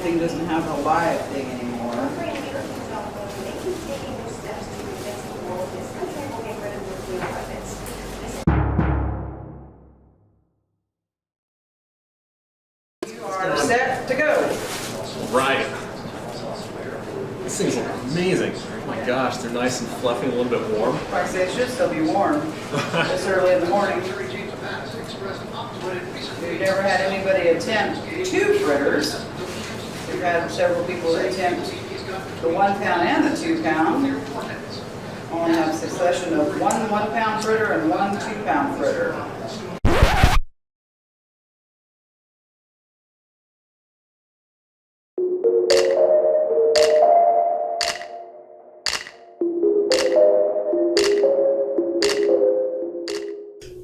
thing doesn't have a live thing anymore. You are set to go. Right. These things look amazing. Oh my gosh, they're nice and fluffy, a little bit warm. Like I say, it should still be warm this early in the morning. We've never had anybody attempt 2 fritters. We've had several people attempt the 1 pound and the 2 pound. Only have a succession of 1 1-pound fritter and 1 2-pound fritter.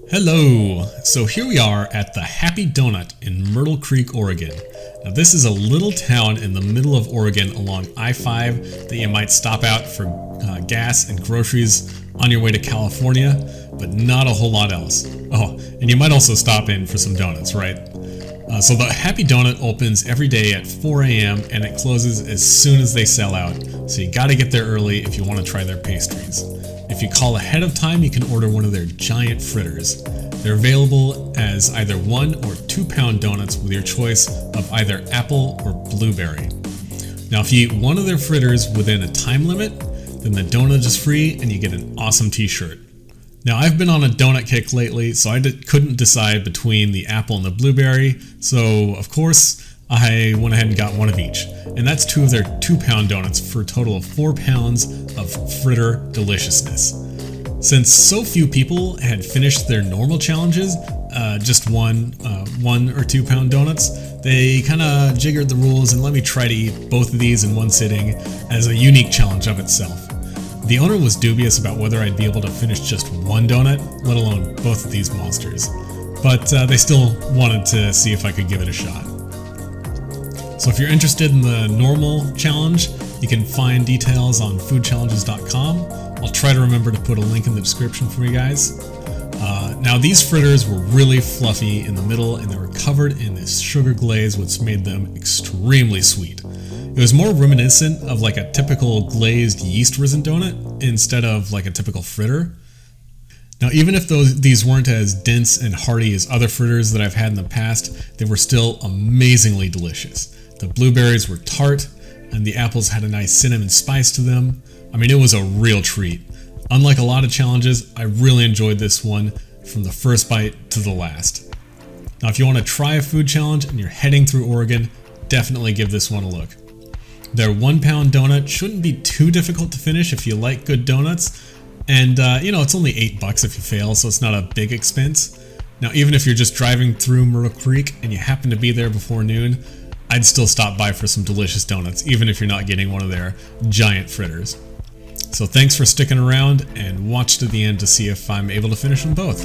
Hello! So here we are at the Happy Doughnut in Myrtle Creek, Oregon. Now this is a little town in the middle of Oregon along I-5 that you might stop out for gas and groceries on your way to California, but not a whole lot else. Oh, and you might also stop in for some donuts, right? So the Happy Doughnut opens every day at 4 a.m. and it closes as soon as they sell out, so you gotta get there early if you want to try their pastries. If you call ahead of time, you can order one of their giant fritters. They're available as either 1 or 2-pound donuts with your choice of either apple or blueberry. Now if you eat one of their fritters within a time limit, then the donut is free and you get an awesome t-shirt. Now I've been on a donut kick lately, so I couldn't decide between the apple and the blueberry, so of course I went ahead and got one of each. And that's 2 of their 2-pound donuts for a total of 4 pounds of fritter deliciousness. Since so few people had finished their normal challenges, just 1 or 2-pound donuts, they kind of jiggered the rules and let me try to eat both of these in one sitting as a unique challenge of itself. The owner was dubious about whether I'd be able to finish just 1 donut, let alone both of these monsters. But they still wanted to see if I could give it a shot. So if you're interested in the normal challenge, you can find details on foodchallenges.com. I'll try to remember to put a link in the description for you guys. Now these fritters were really fluffy in the middle and they were covered in this sugar glaze which made them extremely sweet. It was more reminiscent of like a typical glazed yeast risen donut instead of like a typical fritter. Now even if these weren't as dense and hearty as other fritters that I've had in the past, they were still amazingly delicious. The blueberries were tart, and the apples had a nice cinnamon spice to them. I mean, it was a real treat. Unlike a lot of challenges, I really enjoyed this one from the first bite to the last. Now, if you want to try a food challenge and you're heading through Oregon, definitely give this one a look. Their 1-pound donut shouldn't be too difficult to finish if you like good donuts, and it's only $8 if you fail, so it's not a big expense. Now, even if you're just driving through Myrtle Creek and you happen to be there before noon, I'd still stop by for some delicious donuts, even if you're not getting one of their giant fritters. So thanks for sticking around and watch to the end to see if I'm able to finish them both.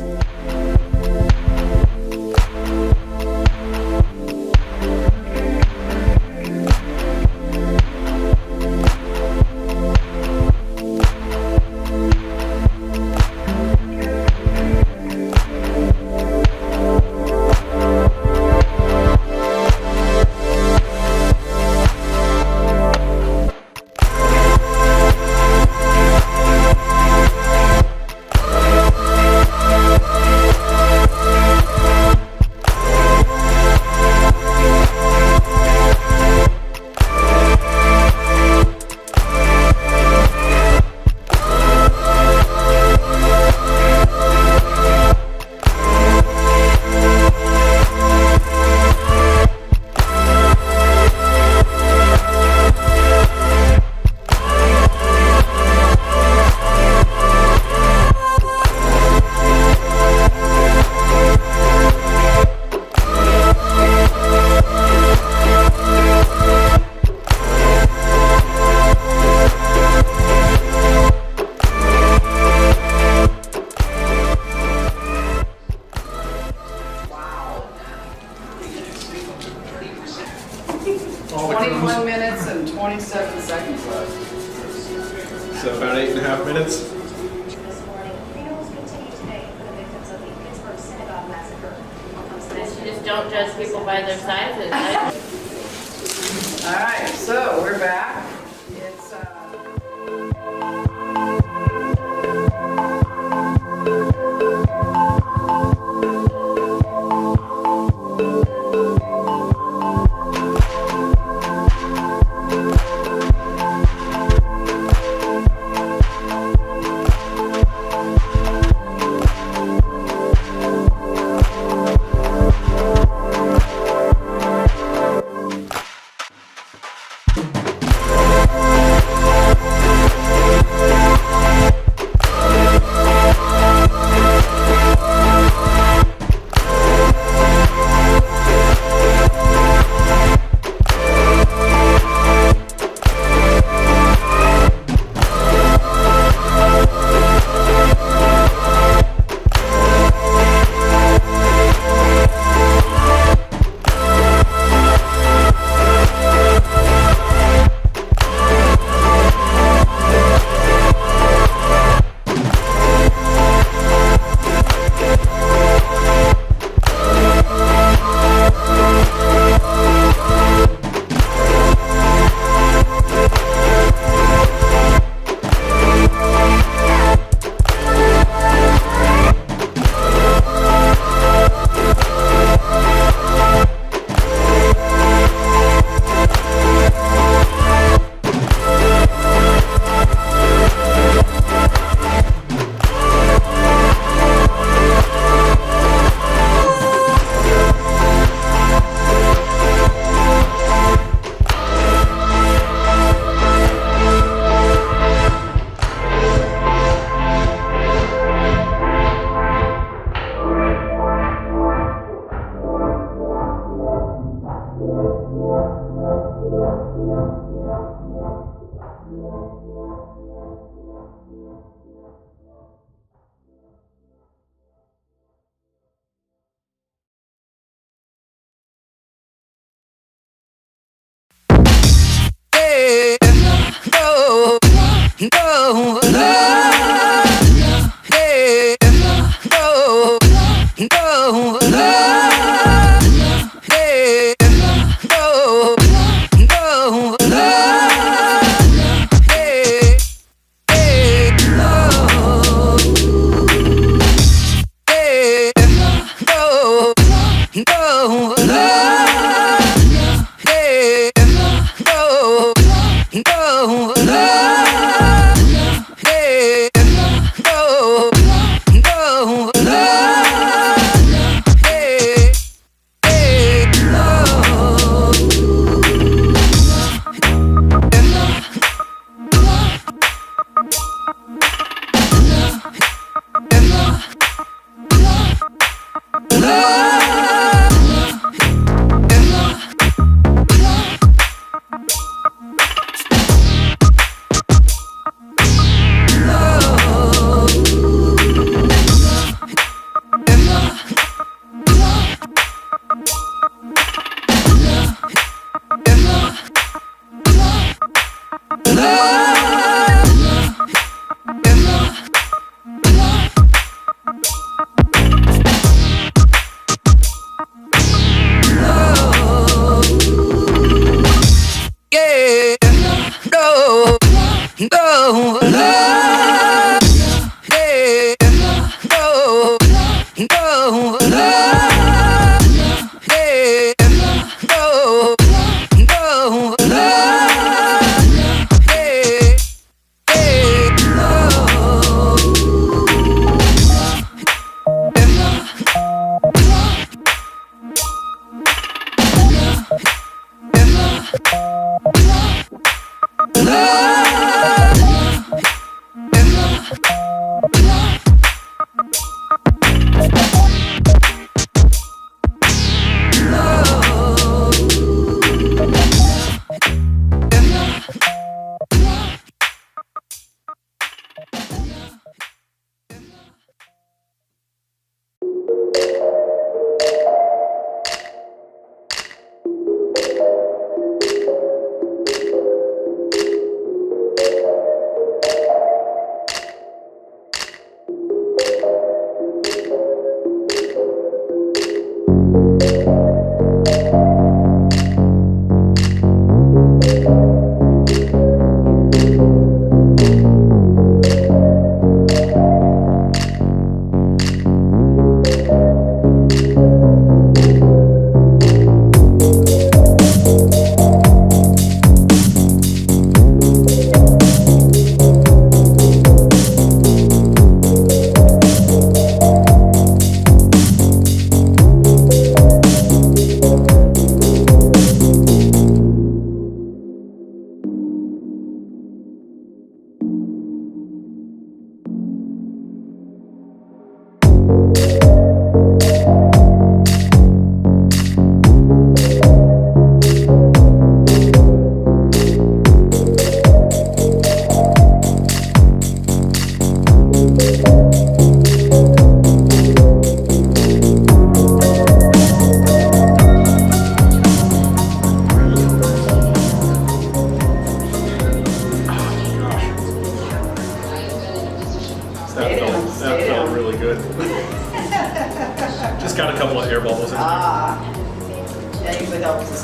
And 27 seconds left. So about 8.5 minutes. You just don't judge people by their sizes. All right, so we're back. It's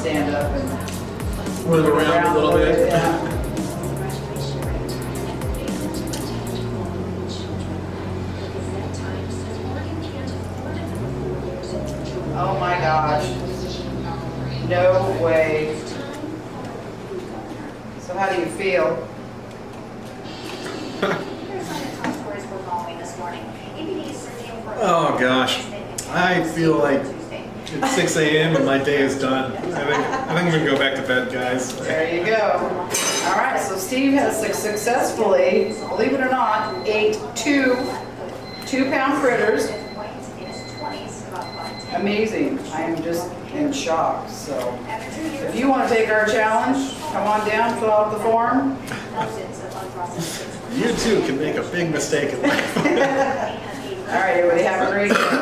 stand up and Move around a little bit. Yeah. Oh my gosh. No way. So how do you feel? Oh gosh, I feel like it's 6 a.m. and my day is done. I think I'm gonna go back to bed, guys. There you go. All right, so Steve has successfully, believe it or not, ate two 2-pound fritters. Amazing. I am just in shock. So if you want to take our challenge, come on down, fill out the form. You too can make a big mistake in life. All right, everybody have a great day.